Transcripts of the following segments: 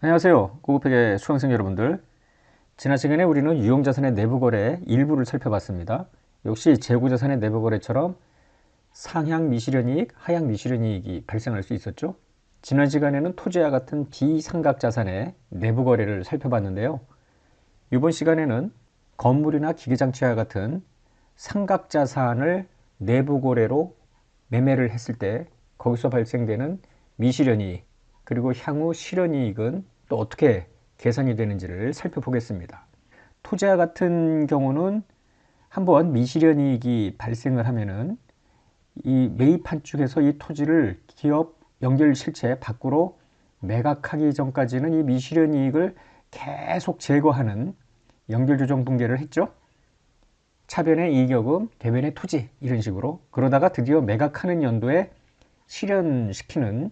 안녕하세요. 고급회계 수강생 여러분들. 지난 시간에 우리는 유형자산의 내부거래 일부를 살펴봤습니다. 역시 재고자산의 내부거래처럼 상향 미실현이익, 하향 미실현이익이 발생할 수 있었죠. 지난 시간에는 토지와 같은 비상각자산의 내부거래를 살펴봤는데요. 이번 시간에는 건물이나 기계장치와 같은 상각자산을 내부거래로 매매를 했을 때 거기서 발생되는 미실현이익, 그리고 향후 실현이익은 또 어떻게 계산이 되는지를 살펴보겠습니다. 토지와 같은 경우는 한번 미실현이익이 발생을 하면은 이 매입한 쪽에서 이 토지를 기업 연결 실체 밖으로 매각하기 전까지는 이 미실현이익을 계속 제거하는 연결조정 붕괴를 했죠. 차변의 이익여금, 대변의 토지 이런 식으로. 그러다가 드디어 매각하는 연도에 실현시키는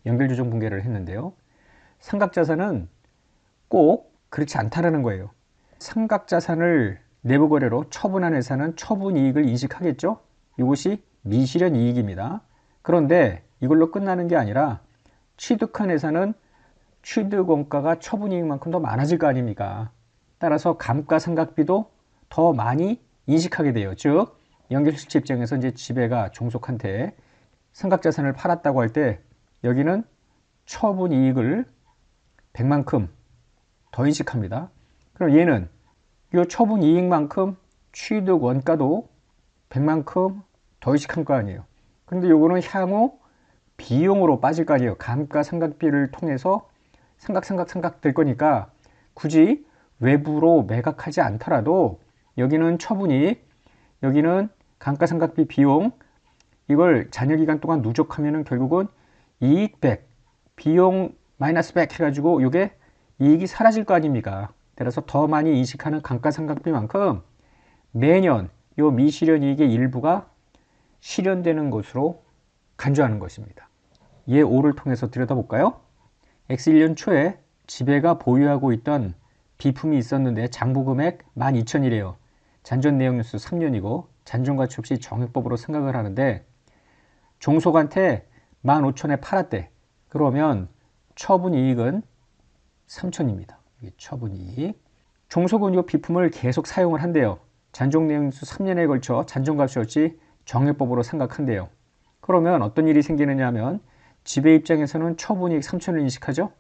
연결조정 붕괴를 했는데요. 삼각자산은 꼭 그렇지 않다라는 거예요. 삼각자산을 내부거래로 처분한 회사는 처분이익을 인식하겠죠. 이것이 미실현이익입니다. 그런데 이걸로 끝나는 게 아니라 취득한 회사는 취득원가가 처분이익만큼 더 많아질 거 아닙니까? 따라서 감가상각비도 더 많이 인식하게 돼요. 즉 연결실체 입장에서 이제 지배가 종속한테 삼각자산을 팔았다고 할 때 여기는 처분이익을 100만큼 더 인식합니다. 그럼 얘는 이 처분이익만큼 취득 원가도 100만큼 더 인식한 거 아니에요. 근데 요거는 향후 비용으로 빠질 거 아니에요. 감가상각비를 통해서 삼각 될 거니까 굳이 외부로 매각하지 않더라도 여기는 처분이익, 여기는 감가상각비 비용, 이걸 잔여기간 동안 누적하면은 결국은 이익 100, 비용 마이너스 100 해가지고 이게 이익이 사라질 거 아닙니까? 따라서 더 많이 인식하는 감가상각비만큼 매년 요 미실현이익의 일부가 실현되는 것으로 간주하는 것입니다. 얘 5를 통해서 들여다볼까요? X1년 초에 지배가 보유하고 있던 비품이 있었는데 장부금액 12,000이래요. 잔존 내역 뉴스 3년이고 잔존가치 없이 정액법으로 생각을 하는데 종속한테 15,000에 팔았대. 그러면 처분이익은 3,000입니다. 이게 처분이익. 종속은 이 비품을 계속 사용을 한대요. 잔존 내역 뉴스 3년에 걸쳐 잔존가치 없이 정액법으로 생각한대요. 그러면 어떤 일이 생기느냐 하면 지배 입장에서는 처분이익 3,000을 인식하죠.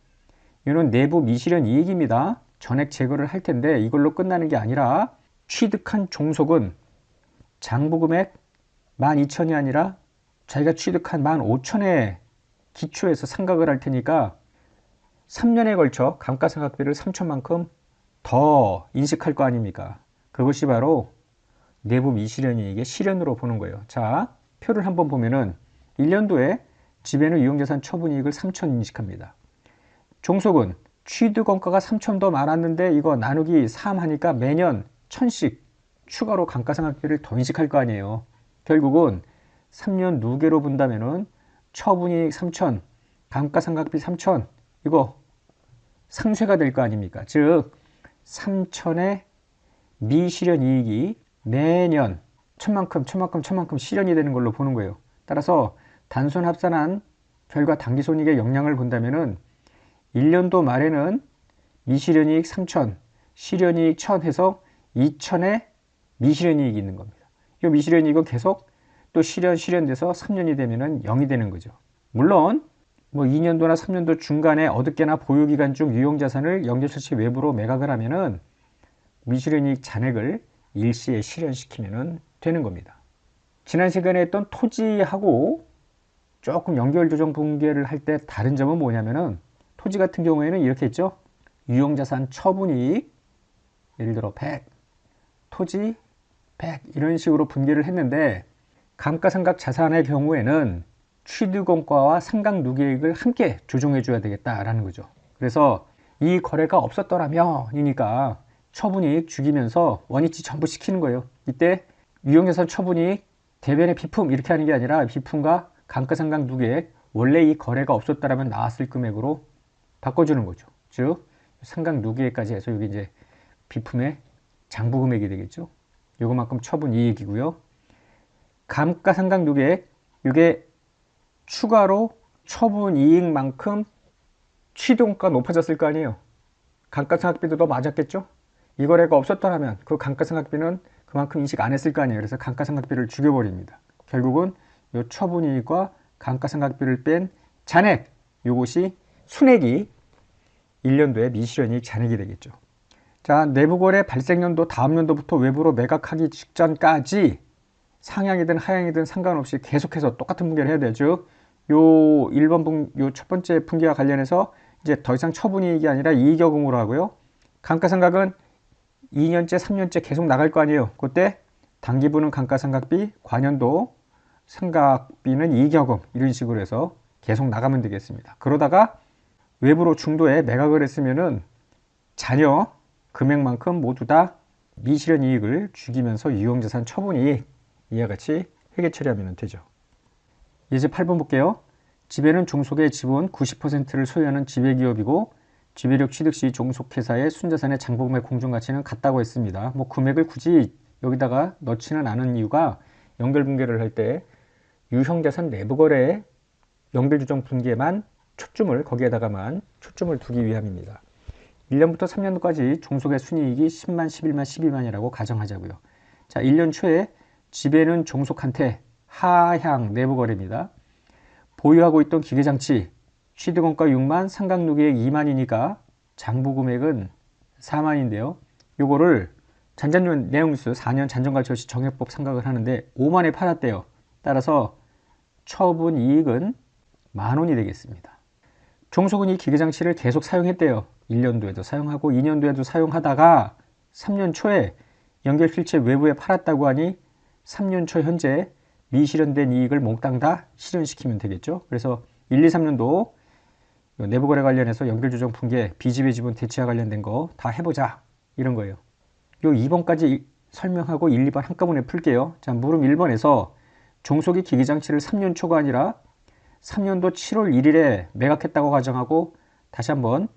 이는 내부 미실현 이익입니다. 전액 제거를 할 텐데 이걸로 끝나는 게 아니라 취득한 종속은 장부금액 12,000이 아니라 자기가 취득한 15,000에 기초해서 생각을 할 테니까 3년에 걸쳐 감가상각비를 3,000만큼 더 인식할 거 아닙니까? 그것이 바로 내부 미실현이익의 실현으로 보는 거예요. 자, 표를 한번 보면은 1년도에 지배는 유형자산 처분이익을 3,000 인식합니다. 종속은 취득원가가 3,000 더 많았는데 이거 나누기 3 하니까 매년 1,000씩 추가로 감가상각비를 더 인식할 거 아니에요. 결국은 3년 누계로 본다면은 처분이익 3,000, 감가상각비 3,000 이거 상쇄가 될 거 아닙니까? 즉 3,000의 미실현이익이 매년 천만큼 실현이 되는 걸로 보는 거예요. 따라서 단순 합산한 결과 당기손익의 영향을 본다면은 1년도 말에는 미실현이익 3,000, 실현이익 1,000 해서 2,000의 미실현이익이 있는 겁니다. 이 미실현이익은 계속 또 실현돼서 3년이 되면은 0이 되는 거죠. 물론 뭐 2년도나 3년도 중간에 어둡게나 보유기간 중 유형자산을 연결실체 외부로 매각을 하면은 미실현이익 잔액을 일시에 실현시키면 되는 겁니다. 지난 시간에 했던 토지하고 조금 연결조정 붕괴를 할 때 다른 점은 뭐냐면은 토지 같은 경우에는 이렇게 했죠. 유형자산 처분이익 예를 들어 100, 토지 100 이런 식으로 분괴를 했는데 감가상각 자산의 경우에는 취득원가와 상각누계액을 함께 조정해 줘야 되겠다라는 거죠. 그래서 이 거래가 없었더라면 이니까 처분이익 죽이면서 원위치 전부 시키는 거예요. 이때 유형자산 처분이익 대변의 비품 이렇게 하는 게 아니라 비품과 감가상각누계액 원래 이 거래가 없었다라면 나왔을 금액으로 바꿔주는 거죠. 즉 상각누계액까지 해서 여기 이제 비품의 장부금액이 되겠죠. 요거만큼 처분이익이고요. 감가상각누계액 이게 추가로 처분이익만큼 취득원가가 높아졌을 거 아니에요. 감가상각비도 더 맞았겠죠. 이 거래가 없었더라면 그 감가상각비는 그만큼 인식 안 했을 거 아니에요. 그래서 감가상각비를 죽여버립니다. 결국은 이 처분이익과 감가상각비를 뺀 잔액, 요것이 순액이 1년도에 미실현이익 잔액이 되겠죠. 자, 내부거래 발생연도 다음 연도부터 외부로 매각하기 직전까지 상향이든 하향이든 상관없이 계속해서 똑같은 분기를 해야 되죠. 요 첫 번째 분기와 관련해서 이제 더 이상 처분이익이 아니라 이익여금으로 하고요. 감가상각은 2년째, 3년째 계속 나갈 거 아니에요. 그때 단기부는 감가상각비, 관연도 상각비는 이익여금, 이런 식으로 해서 계속 나가면 되겠습니다. 그러다가 외부로 중도에 매각을 했으면은 잔여 금액만큼 모두 다 미실현 이익을 죽이면서 유형자산 처분이익, 이와 같이 회계 처리하면 되죠. 이제 8번 볼게요. 지배는 종속의 지분 90%를 소유하는 지배기업이고 지배력 취득 시 종속회사의 순자산의 장부금액 공정가치는 같다고 했습니다. 뭐 금액을 굳이 여기다가 넣지는 않은 이유가 연결분계를 할 때 유형자산 내부거래의 연결조정 분기에만 거기에다가만 초점을 두기 위함입니다. 1년부터 3년도까지 종속의 순이익이 10만, 11만, 12만이라고 가정하자고요. 자, 1년 초에 지배는 종속한테 하향 내부거래입니다. 보유하고 있던 기계장치 취득원가 6만, 상각누계액 2만이니까 장부금액은 4만인데요. 요거를 잔잔 내용뉴스 4년 잔존가치시 정액법 상각을 하는데 5만에 팔았대요. 따라서 처분이익은 만원이 되겠습니다. 종속은 이 기계장치를 계속 사용했대요. 1년도에도 사용하고 2년도에도 사용하다가 3년 초에 연결실체 외부에 팔았다고 하니 3년 초 현재 미실현된 이익을 몽땅 다 실현시키면 되겠죠. 그래서 1, 2, 3년도 내부거래 관련해서 연결조정 분계, 비지배 지분 대체와 관련된 거 다 해보자, 이런 거예요. 요 2번까지 설명하고 1, 2번 한꺼번에 풀게요. 자, 물음 1번에서 종속이 기계장치를 3년 초가 아니라 3년도 7월 1일에 매각했다고 가정하고 다시 한번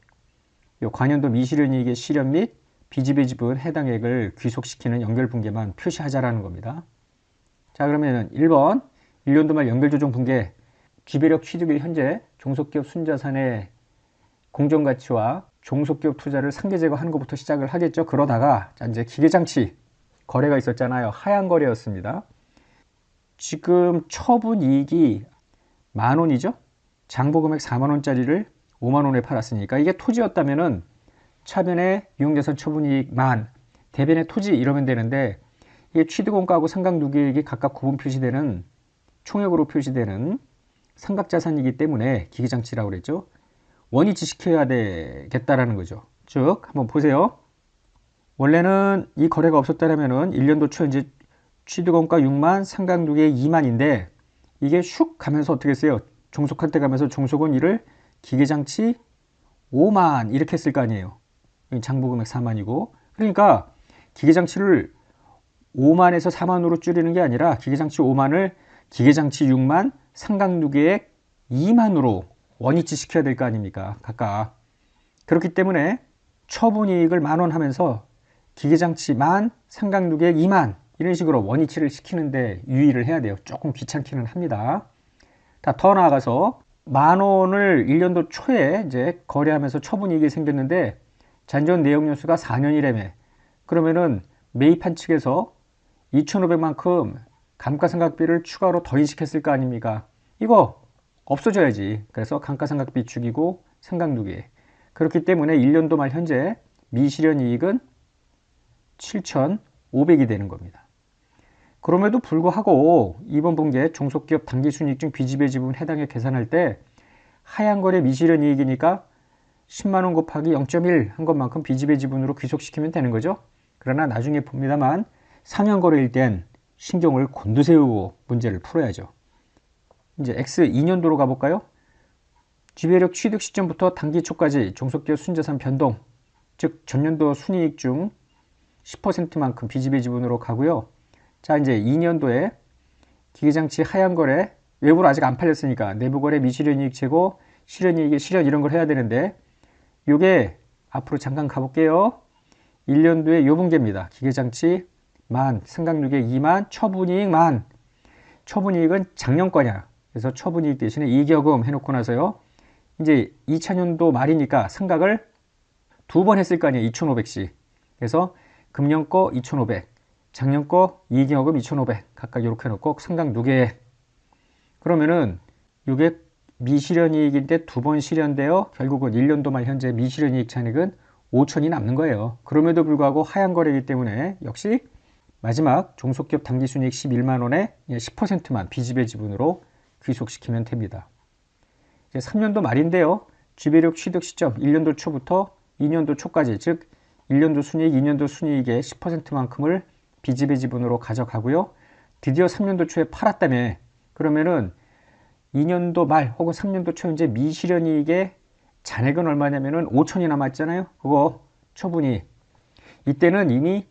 요 관연도 미실현이익의 실현 및 비지배 지분 해당액을 귀속시키는 연결분계만 표시하자라는 겁니다. 자, 그러면 1번 1년도 말 연결조정 분계 지배력 취득일 현재 종속기업 순자산의 공정가치와 종속기업 투자를 상계 제거하는 것부터 시작을 하겠죠. 그러다가 자, 이제 기계장치 거래가 있었잖아요. 하향 거래였습니다. 지금 처분이익이 만원이죠. 장부금액 4만원짜리를 5만원에 팔았으니까 이게 토지였다면은 차변에 유형자산 처분이익 만, 대변에 토지 이러면 되는데 이게 취득원가하고 상각누계액이 각각 구분 표시되는 총액으로 표시되는 상각자산이기 때문에 기계장치라고 그랬죠. 원위치 시켜야 되겠다라는 거죠. 즉 한번 보세요. 원래는 이 거래가 없었다면은 1년도 초 이제 취득원가 6만, 상각누계액 2만인데 이게 슉 가면서 어떻게 했어요? 종속한테 가면서 종속은 이를 기계장치 5만 이렇게 했을 거 아니에요. 장부금액 4만이고 그러니까 기계장치를 5만에서 4만으로 줄이는 게 아니라 기계장치 5만을 기계장치 6만, 상각누계액 2만으로 원위치 시켜야 될 거 아닙니까? 각각. 그렇기 때문에 처분이익을 만원 하면서 기계장치 만, 상각누계액 2만 이런 식으로 원위치를 시키는데 유의를 해야 돼요. 조금 귀찮기는 합니다. 더 나아가서 만원을 1년도 초에 이제 거래하면서 처분이익이 생겼는데 잔존 내역연수가 4년이라며 그러면은 매입한 측에서 2,500만큼 감가상각비를 추가로 더 인식했을 거 아닙니까? 이거 없어져야지. 그래서 감가상각비 죽이고 상각누계. 그렇기 때문에 1년도 말 현재 미실현 이익은 7,500이 되는 겁니다. 그럼에도 불구하고 이번 분기에 종속기업 당기순이익 중 비지배 지분 해당에 계산할 때 하향거래 미실현 이익이니까 10만원 곱하기 0.1 한 것만큼 비지배 지분으로 귀속시키면 되는 거죠. 그러나 나중에 봅니다만 상향거래일 땐 신경을 곤두세우고 문제를 풀어야죠. 이제 X 2년도로 가볼까요? 지배력 취득 시점부터 단기 초까지 종속기업 순자산 변동, 즉 전년도 순이익 중 10%만큼 비지배 지분으로 가고요. 자, 이제 2년도에 기계장치 하향거래, 외부로 아직 안 팔렸으니까 내부거래 미실현이익 제고, 실현이익의 실현 이런 걸 해야 되는데 요게 앞으로 잠깐 가볼게요. 1년도에 요 분기입니다. 기계장치 만, 상각누계액 2만, 처분이익 만. 처분이익은 작년 거냐. 그래서 처분이익 대신에 이익여금 해놓고 나서요. 이제 2000년도 말이니까 상각을 두 번 했을 거 아니에요. 2,500씩. 그래서 금년 거 2,500, 작년 거 이익잉여금 2,500 각각 이렇게 해놓고 상각 두 개. 그러면은 이게 미실현이익인데 두 번 실현되어 결국은 1년도 말 현재 미실현이익 잔액은 5천이 남는 거예요. 그럼에도 불구하고 하향 거래이기 때문에 역시 마지막 종속기업 당기순이익 11만 원에 10%만 비지배 지분으로 귀속시키면 됩니다. 이제 3년도 말인데요. 지배력 취득 시점 1년도 초부터 2년도 초까지, 즉 1년도 순이익, 2년도 순이익의 10%만큼을 비지배 지분으로 가져가고요. 드디어 3년도 초에 팔았다며. 그러면은 2년도 말 혹은 3년도 초 현재 미실현이익의 잔액은 얼마냐면은 5천이 남았잖아요. 그거 처분이. 이때는 이미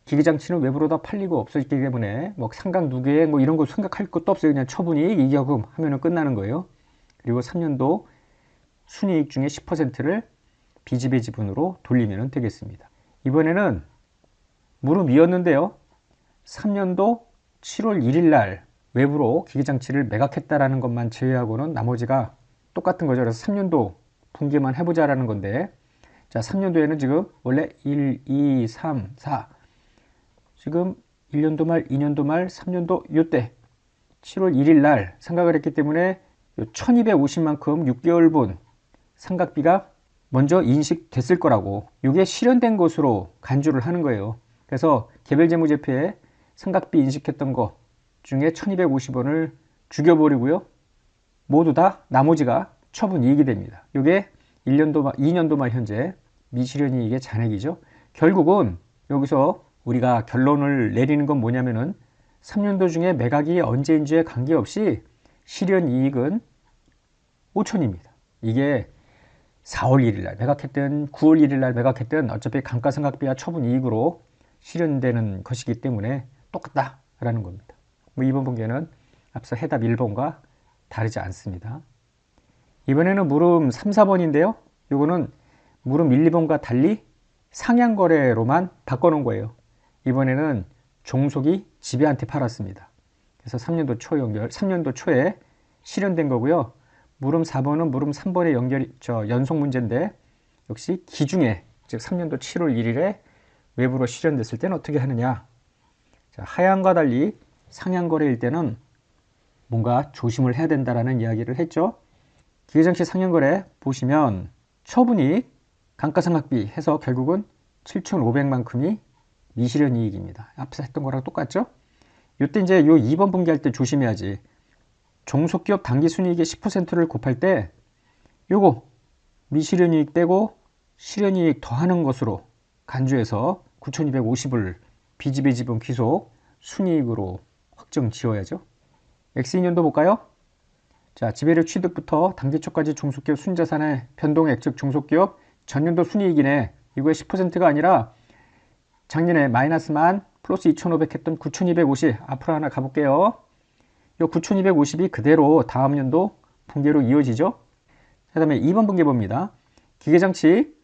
기계장치는 외부로 다 팔리고 없어졌기 때문에 뭐 상각 누계 뭐 이런 거 생각할 것도 없어요. 그냥 처분이익, 이익여금 하면은 끝나는 거예요. 그리고 3년도 순이익 중에 10%를 비지배 지분으로 돌리면 되겠습니다. 이번에는 물음이었는데요. 3년도 7월 1일 날 외부로 기계장치를 매각했다라는 것만 제외하고는 나머지가 똑같은 거죠. 그래서 3년도 분기만 해보자라는 건데, 자, 3년도에는 지금 원래 1, 2, 3, 4 지금 1년도 말, 2년도 말, 3년도 요때 7월 1일 날 상각을 했기 때문에 1250만큼 6개월분 상각비가 먼저 인식됐을 거라고, 이게 실현된 것으로 간주를 하는 거예요. 그래서 개별재무제표에 상각비 인식했던 것 중에 1250원을 죽여버리고요. 모두 다 나머지가 처분이익이 됩니다. 이게 1년도 말, 2년도 말 현재 미실현이익의 잔액이죠. 결국은 여기서 우리가 결론을 내리는 건 뭐냐면은 3년도 중에 매각이 언제인지에 관계없이 실현이익은 5천입니다. 이게 4월 1일 날 매각했든 9월 1일 날 매각했든 어차피 감가상각비와 처분이익으로 실현되는 것이기 때문에 똑같다라는 겁니다. 뭐 이번 분계는 앞서 해답 1번과 다르지 않습니다. 이번에는 물음 3, 4번인데요. 이거는 물음 1, 2번과 달리 상향거래로만 바꿔놓은 거예요. 이번에는 종속이 지배한테 팔았습니다. 그래서 3년도 초 연결, 3년도 초에 실현된 거고요. 물음 4번은 물음 3번의 연속 문제인데 역시 기중에, 즉 3년도 7월 1일에 외부로 실현됐을 때는 어떻게 하느냐. 자, 하향과 달리 상향거래일 때는 뭔가 조심을 해야 된다라는 이야기를 했죠. 기계장치 상향거래 보시면 처분이익, 감가상각비 해서 결국은 7,500만큼이 미실현이익입니다. 앞서 했던 거랑 똑같죠? 이때 이제 요 2번 분기할 때 조심해야지. 종속기업 당기순이익의 10%를 곱할 때 요거 미실현이익 빼고 실현이익 더하는 것으로 간주해서 9,250을 비지배 지분 귀속 순이익으로 확정 지어야죠. X2년도 볼까요? 자, 지배력 취득부터 당기초까지 종속기업 순자산의 변동액, 즉 종속기업 전년도 순이익이네. 이거의 10%가 아니라 작년에 마이너스만 플러스 2,500 했던 9,250 앞으로 하나 가볼게요. 이 9,250이 그대로 다음 연도 분기로 이어지죠. 그 다음에 2번 분기 봅니다. 기계장치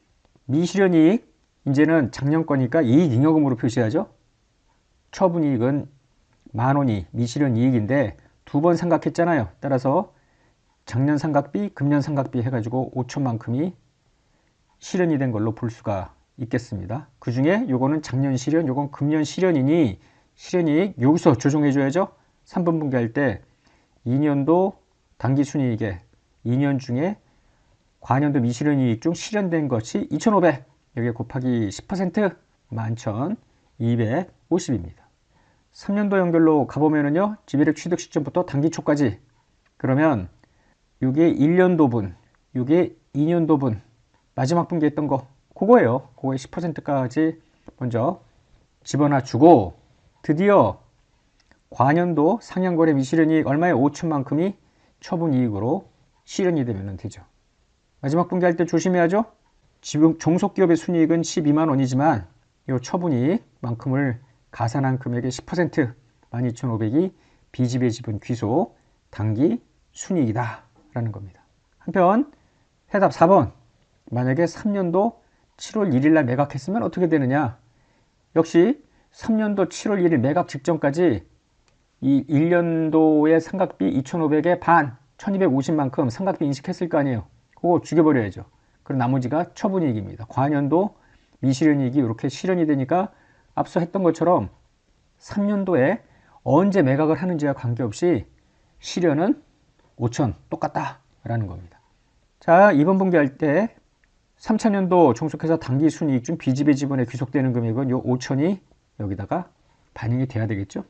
미실현이익, 이제는 작년 거니까 이익잉여금으로 표시하죠. 처분이익은 10,000원이 미실현이익인데 두 번 상각했잖아요. 따라서 작년 상각비, 금년 상각비 해가지고 5천만큼이 실현이 된 걸로 볼 수가 있겠습니다. 그 중에 요거는 작년 실현, 요건 금년 실현이니 실현이익 여기서 조정해줘야죠. 3번 분기할 때 2년도 당기순이익에 2년 중에 과년도 미실현이익 중 실현된 것이 2,500, 여기에 곱하기 10% 11,250입니다. 3년도 연결로 가보면은요, 지배력 취득 시점부터 당기초까지, 그러면 이게 1년도분, 이게 2년도분, 마지막 분기 했던 거 그거예요. 그거의 10%까지 먼저 집어넣어 주고, 드디어 과년도 상향거래 미실현이익 얼마에 5천만큼이 처분이익으로 실현이 되면 되죠. 마지막 분기할 때 조심해야죠. 지금 종속기업의 순이익은 12만 원이지만 이 처분이익만큼을 가산한 금액의 10% 12,500이 비지배 지분 귀속 당기 순이익이다 라는 겁니다. 한편 해답 4번, 만약에 3년도 7월 1일 날 매각했으면 어떻게 되느냐. 역시 3년도 7월 1일 매각 직전까지 이 1년도의 상각비 2,500의 반 1,250만큼 상각비 인식했을 거 아니에요. 그거 죽여버려야죠. 그럼 나머지가 처분이익입니다. 과년도 미실현이익이 이렇게 실현이 되니까 앞서 했던 것처럼 3년도에 언제 매각을 하는지와 관계없이 실현은 5천 똑같다라는 겁니다. 자, 이번 분기할 때 3차년도 종속회사 당기순이익 중 B집의 지분에 귀속되는 금액은 요 5천이 여기다가 반영이 돼야 되겠죠.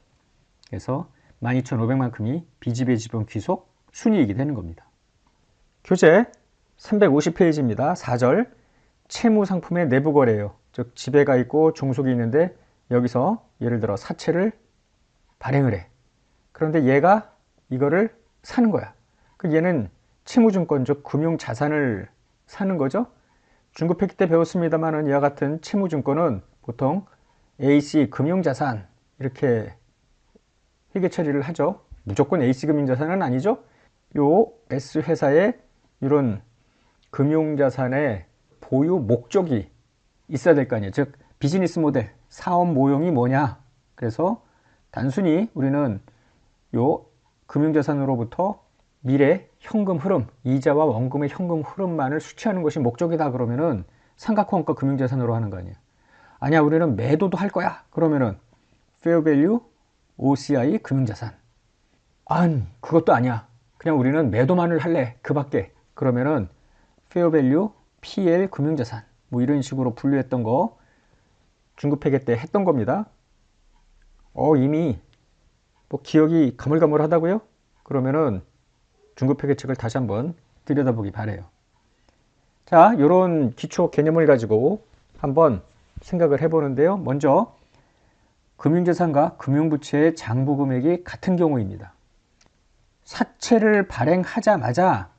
그래서 12,500만큼이 B집의 지분 귀속 순이익이 되는 겁니다. 교재 350페이지입니다. 4절 채무상품의 내부거래예요. 즉 지배가 있고 종속이 있는데 여기서 예를 들어 사채를 발행을 해. 그런데 얘가 이거를 사는 거야. 그 얘는 채무증권 즉 금융자산을 사는 거죠. 중급회계 때 배웠습니다만은 이와 같은 채무증권은 보통 AC 금융자산 이렇게 회계 처리를 하죠. 무조건 AC 금융자산은 아니죠. 요 S 회사에 이런 금융자산의 보유 목적이 있어야 될 거 아니에요. 즉 비즈니스 모델, 사업 모형이 뭐냐. 그래서 단순히 우리는 요 금융자산으로부터 미래 현금 흐름, 이자와 원금의 현금 흐름만을 수취하는 것이 목적이다 그러면은 삼각형과 금융자산으로 하는 거 아니에요. 아니야, 우리는 매도도 할 거야. 그러면은 Fair Value OCI 금융자산. 그것도 아니야. 그냥 우리는 매도만을 할래. 그 밖에. 그러면은 Fair Value PL 금융자산. 뭐 이런 식으로 분류했던 거 중급회계 때 했던 겁니다. 이미 뭐 기억이 가물가물하다고요? 그러면은 중급회계 책을 다시 한번 들여다보기 바래요. 자, 이런 기초 개념을 가지고 한번 생각을 해보는데요. 먼저 금융자산과 금융부채의 장부 금액이 같은 경우입니다. 사채를 발행하자마자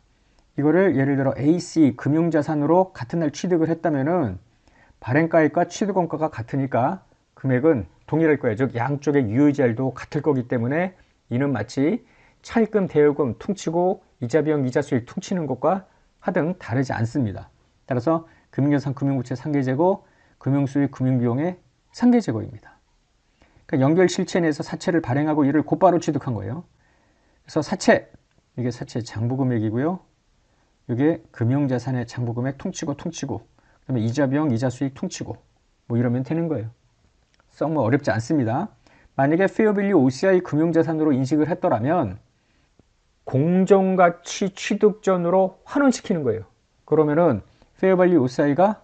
이거를 예를 들어 AC 금융자산으로 같은 날 취득을 했다면은 발행가액과 취득원가가 같으니까 금액은 동일할 거예요. 즉 양쪽의 유효이자율도 같을 거기 때문에 이는 마치 차입금, 대여금 퉁치고 이자 비용, 이자 수익 퉁치는 것과 하등 다르지 않습니다. 따라서 금융자산, 금융부채 상계재고, 금융수익, 금융비용의 상계재고입니다. 그러니까 연결 실체 내에서 사채를 발행하고 이를 곧바로 취득한 거예요. 그래서 사채, 이게 사채 장부금액이고요. 이게 금융자산의 장부금액 퉁치고 그다음에 이자 비용, 이자 수익 퉁치고 뭐 이러면 되는 거예요. 썩 뭐 어렵지 않습니다. 만약에 페어밸류 OCI 금융자산으로 인식을 했더라면 공정가치 취득전으로 환원시키는 거예요. 그러면은 페어밸류 OCI가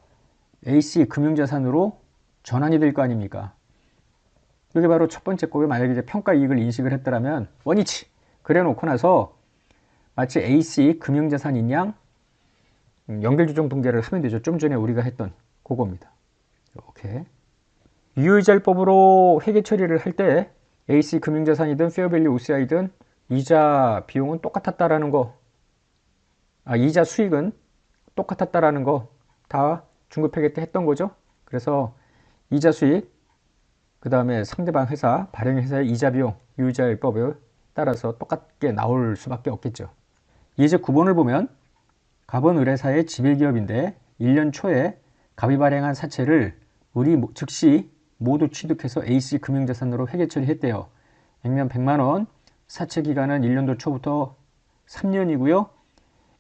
AC 금융자산으로 전환이 될 거 아닙니까? 이게 바로 첫 번째 거고요. 만약에 이제 평가이익을 인식을 했더라면 원위치 그래 놓고 나서 마치 AC 금융자산인 양 연결조정 분계를 하면 되죠. 좀 전에 우리가 했던 그겁니다. 이렇게 유효이자율법으로 회계 처리를 할 때 AC 금융자산이든 페어밸류 OCI든 이자 비용은 똑같았다라는 거, 이자 수익은 똑같았다라는 거 다 중급회계 때 했던 거죠. 그래서 이자 수익, 그 다음에 상대방 회사, 발행 회사의 이자 비용, 유효이자율법에 따라서 똑같게 나올 수밖에 없겠죠. 예제 9번을 보면 갑은 의뢰사의 지배기업인데 1년 초에 갑이 발행한 사채를 우리 즉시 모두 취득해서 AC 금융자산으로 회계 처리했대요. 액면 100만원, 사채 기간은 1년도 초부터 3년이고요.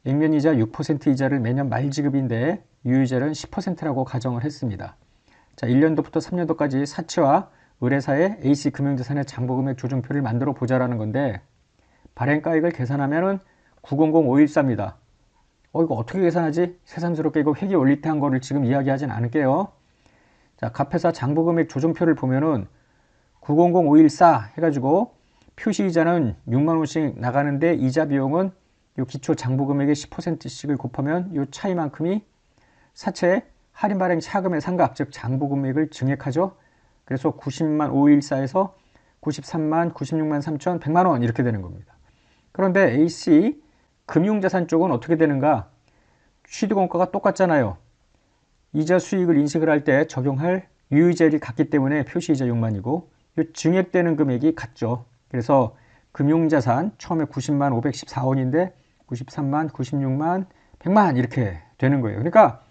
액면이자 6% 이자를 매년 말 지급인데 유효이자는 10%라고 가정을 했습니다. 자, 1년도부터 3년도까지 사채와 의뢰사의 AC 금융자산의 장부금액 조정표를 만들어 보자라는 건데 발행가액을 계산하면은 900514입니다. 이거 어떻게 계산하지? 새삼스럽게 이거 회계 올릴 때 한 거를 지금 이야기하진 않을게요. 자, 갑회사 장부금액 조정표를 보면은 900514 해가지고 표시이자는 6만원씩 나가는데 이자 비용은 요 기초 장부금액의 10%씩을 곱하면 요 차이만큼이 사채 할인 발행 차금의 상각, 즉 장부금액을 증액하죠. 그래서 90만 514에서 93만, 96만 3천, 100만원 이렇게 되는 겁니다. 그런데 AC 금융자산 쪽은 어떻게 되는가? 취득원가가 똑같잖아요. 이자 수익을 인식을 할 때 적용할 유효이자율이 같기 때문에 표시이자 6만이고 이 증액되는 금액이 같죠. 그래서 금융자산 처음에 90만 514원인데 93만, 96만, 100만 이렇게 되는 거예요. 그러니까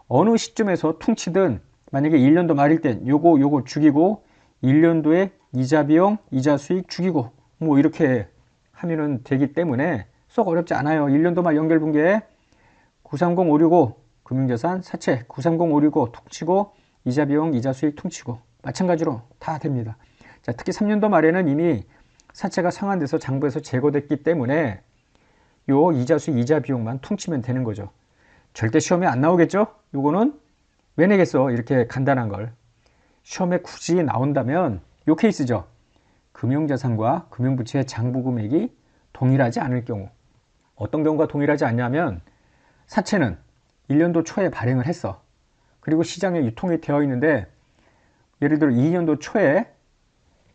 어느 시점에서 퉁치든 만약에 1년도 말일 땐 요거 죽이고 1년도에 이자 비용, 이자 수익 죽이고 뭐 이렇게 하면은 되기 때문에 썩 어렵지 않아요. 1년도 말 연결분계 930, 565 금융자산 사채, 930, 565 퉁치고 이자 비용, 이자 수익 퉁치고 마찬가지로 다 됩니다. 자, 특히 3년도 말에는 이미 사채가 상환돼서 장부에서 제거됐기 때문에 요 이자 수익, 이자 비용만 퉁치면 되는 거죠. 절대 시험에 안 나오겠죠? 요거는 왜 내겠어? 이렇게 간단한 걸. 시험에 굳이 나온다면 요 케이스죠. 금융자산과 금융부채의 장부 금액이 동일하지 않을 경우. 어떤 경우가 동일하지 않냐면 사채는 1년도 초에 발행을 했어. 그리고 시장에 유통이 되어 있는데 예를 들어 2년도 초에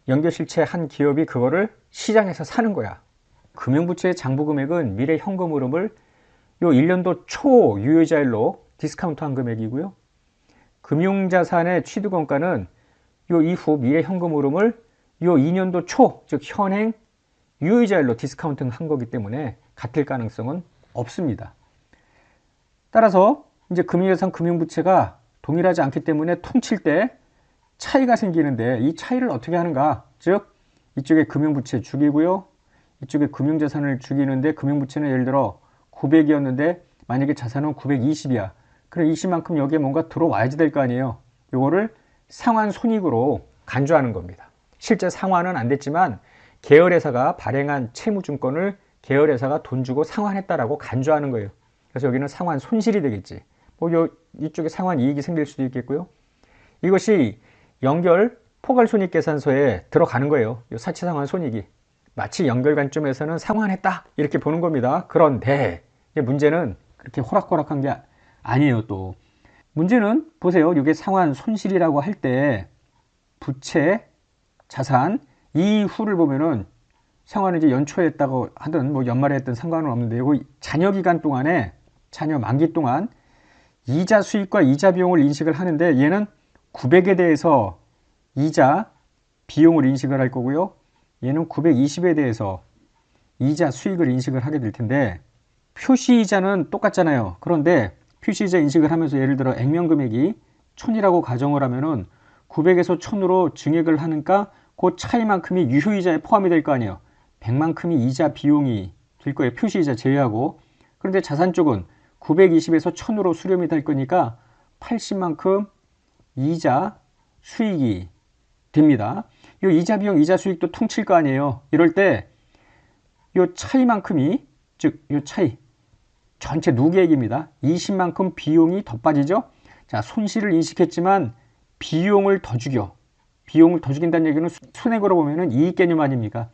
연결실체 한 기업이 그거를 시장에서 사는 거야. 금융부채의 장부 금액은 미래 현금 흐름을 요 1년도 초 유효자일로 디스카운트한 금액이고요. 금융자산의 취득원가는 요 이후 미래 현금 흐름을 요 2년도 초, 즉 현행 유효자일로 디스카운팅한 거기 때문에 같을 가능성은 없습니다. 따라서 이제 금융자산, 금융부채가 동일하지 않기 때문에 퉁칠 때 차이가 생기는데 이 차이를 어떻게 하는가? 즉 이쪽에 금융부채 죽이고요. 이쪽에 금융자산을 죽이는데 금융부채는 예를 들어 900이었는데 만약에 자산은 920이야. 그럼 20만큼 여기에 뭔가 들어와야지 될 거 아니에요. 이거를 상환 손익으로 간주하는 겁니다. 실제 상환은 안 됐지만 계열회사가 발행한 채무증권을 계열회사가 돈 주고 상환했다라고 간주하는 거예요. 그래서 여기는 상환 손실이 되겠지. 이쪽에 상환 이익이 생길 수도 있겠고요. 이것이 연결 포괄손익계산서에 들어가는 거예요. 이 사채상환 손익이. 마치 연결 관점에서는 상환했다 이렇게 보는 겁니다. 그런데 문제는 그렇게 호락호락한 게 아니에요. 또 문제는 보세요. 이게 상환 손실이라고 할 때 부채, 자산 이후를 보면은 상환을 이제 연초에 했다고 하든 뭐 연말에 했든 상관은 없는데 이거 잔여 기간 동안에 잔여 만기 동안 이자 수익과 이자 비용을 인식을 하는데 얘는 900에 대해서 이자 비용을 인식을 할 거고요. 얘는 920에 대해서 이자 수익을 인식을 하게 될 텐데 표시이자는 똑같잖아요. 그런데 표시이자 인식을 하면서 예를 들어 액면 금액이 1000이라고 가정을 하면은 900에서 1000으로 증액을 하니까 그 차이만큼이 유효이자에 포함이 될 거 아니에요. 100만큼이 이자 비용이 될 거예요. 표시이자 제외하고. 그런데 자산 쪽은 920에서 1000으로 수렴이 될 거니까 80만큼 이자 수익이 됩니다. 이 이자 비용, 이자 수익도 퉁칠 거 아니에요. 이럴 때 이 차이만큼이, 즉 이 차이 전체 누계액입니다. 20만큼 비용이 더 빠지죠. 자, 손실을 인식했지만 비용을 더 죽여. 비용을 더 죽인다는 얘기는 손해으로 보면은 이익 개념 아닙니까?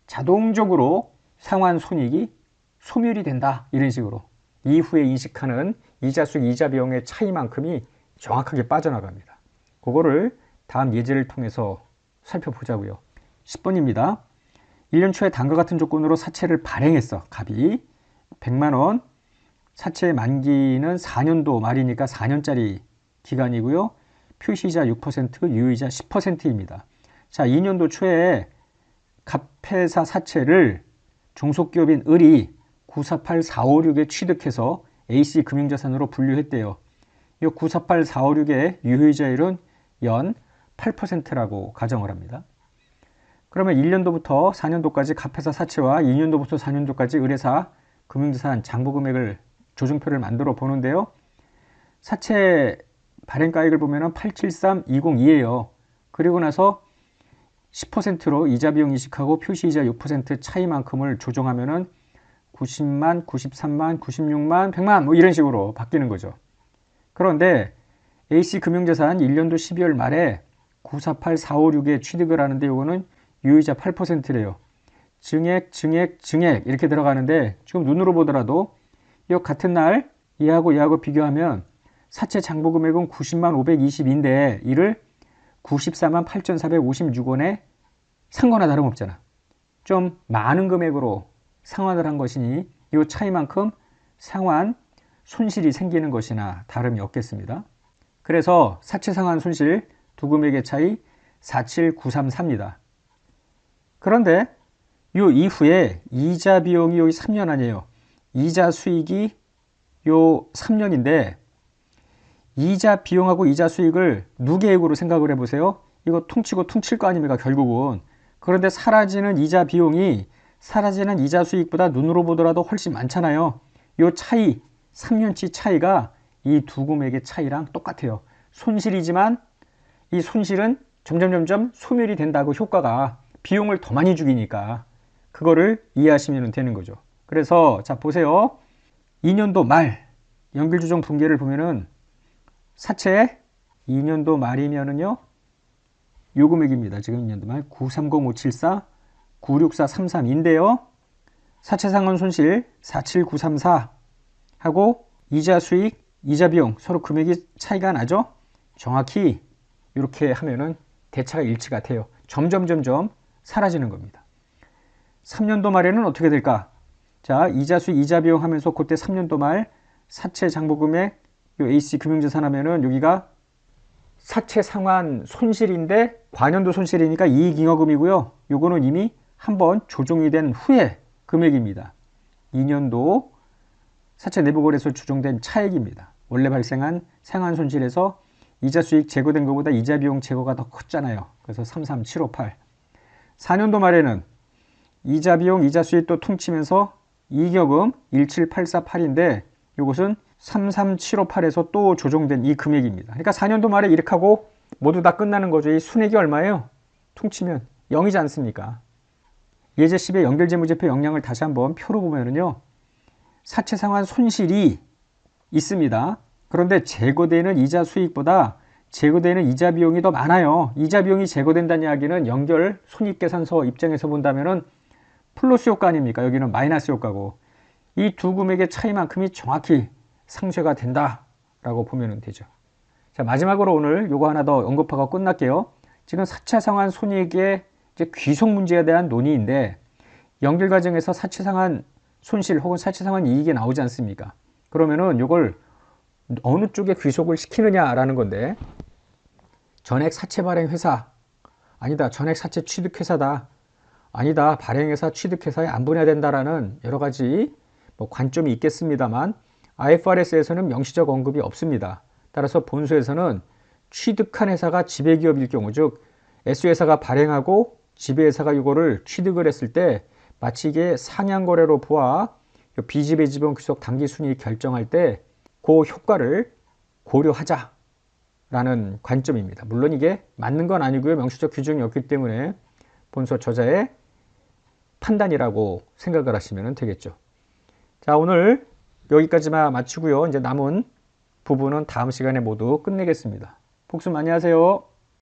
자동적으로 상환 손익이 소멸이 된다. 이런 식으로 이후에 인식하는 이자 수익, 이자 비용의 차이만큼이 정확하게 빠져나갑니다. 그거를 다음 예제를 통해서 살펴보자고요. 10번입니다. 1년 초에 다음과 같은 조건으로 사채를 발행했어. 갑이 100만원. 사채 만기는 4년도 말이니까 4년짜리 기간이고요. 표시이자 6%, 유효이자 10%입니다. 자, 2년도 초에 갑회사 사채를 종속기업인 을이 948456에 취득해서 AC 금융자산으로 분류했대요. 이 948456의 유효이자율은 연 8%라고 가정을 합니다. 그러면 1년도부터 4년도까지 갑회사 사채와 2년도부터 4년도까지 을회사 금융자산 장부금액을 조정표를 만들어 보는데요. 사채 발행가액을 보면 873202예요. 그리고 나서 10%로 이자 비용 인식하고 표시이자 6% 차이만큼을 조정하면은 90만, 93만, 96만, 100만 뭐 이런 식으로 바뀌는 거죠. 그런데 AC 금융자산 1년도 12월 말에 948456에 취득을 하는데 이거는 유효이자 8%래요. 증액, 증액, 증액 이렇게 들어가는데 지금 눈으로 보더라도 이 같은 날 얘하고 비교하면 사채 장부 금액은 90만 520인데 이를 94만 8,456원에 산 거나 다름없잖아. 좀 많은 금액으로 상환을 한 것이니 이 차이만큼 상환 손실이 생기는 것이나 다름이 없겠습니다. 그래서 사채 상환 손실 두 금액의 차이 47934입니다. 그런데 이 이후에 이자 비용이 여기 3년 아니에요. 이자 수익이 요 3년인데 이자 비용하고 이자 수익을 누계액으로 생각을 해보세요. 이거 퉁치고 퉁칠 거 아닙니까 결국은. 그런데 사라지는 이자 비용이 사라지는 이자 수익보다 눈으로 보더라도 훨씬 많잖아요. 요 차이 3년치 차이가 이 두 금액의 차이랑 똑같아요. 손실이지만 이 손실은 점점 소멸이 된다고, 효과가 비용을 더 많이 죽이니까 그거를 이해하시면 되는 거죠. 그래서 자 보세요. 2년도 말 연결조정 분계를 보면은 사채 2년도 말이면은요 요 금액입니다. 지금 2년도 말 930574 964332인데요. 사채상환 손실 47934 하고 이자 수익, 이자 비용 서로 금액이 차이가 나죠. 정확히 이렇게 하면은 대차가 일치가 돼요. 점점 사라지는 겁니다. 3년도 말에는 어떻게 될까? 자, 이자 수익, 이자 비용 하면서 그때 3년도 말 사채 장부금액 요 AC 금융자산 하면은 여기가 사채 상환 손실인데 과년도 손실이니까 이익잉여금이고요. 요거는 이미 한번 조정이 된 후에 금액입니다. 2년도 사채 내부거래소 조정된 차액입니다. 원래 발생한 상환 손실에서 이자 수익 제거된 것보다 이자 비용 제거가 더 컸잖아요. 그래서 33758. 4년도 말에는 이자 비용, 이자 수익 또 퉁치면서 이익여금 17848인데 이것은 33758에서 또 조정된 이 금액입니다. 그러니까 4년도 말에 이렇게 하고 모두 다 끝나는 거죠. 이 순액이 얼마예요? 퉁치면 0이지 않습니까? 예제 10의 연결재무제표 역량을 다시 한번 표로 보면은요. 사채 상환 손실이 있습니다. 그런데 제거되는 이자 수익보다 제거되는 이자 비용이 더 많아요. 이자 비용이 제거된다는 이야기는 연결 손익계산서 입장에서 본다면은 플러스 효과 아닙니까? 여기는 마이너스 효과고 이 두 금액의 차이만큼이 정확히 상쇄가 된다라고 보면 되죠. 자, 마지막으로 오늘 요거 하나 더 언급하고 끝날게요. 지금 사채 상환 손익의 이제 귀속 문제에 대한 논의인데 연결 과정에서 사채 상환 손실 혹은 사채 상환 이익이 나오지 않습니까? 그러면은 요걸 어느 쪽에 귀속을 시키느냐라는 건데 전액 사채 발행 회사 아니다, 전액 사채 취득 회사다 아니다, 발행회사 취득 회사에 안 분해야 된다라는 여러 가지 관점이 있겠습니다만 IFRS에서는 명시적 언급이 없습니다. 따라서 본소에서는 취득한 회사가 지배기업일 경우, 즉 S회사가 발행하고 지배회사가 이거를 취득을 했을 때 마치 이게 상향거래로 보아 비지배지분 귀속 당기순이익 결정할 때 그 효과를 고려하자라는 관점입니다. 물론 이게 맞는 건 아니고요. 명시적 규정이 없기 때문에 본소 저자의 판단이라고 생각을 하시면 되겠죠. 자, 오늘 여기까지만 마치고요. 이제 남은 부분은 다음 시간에 모두 끝내겠습니다. 복습 많이 하세요.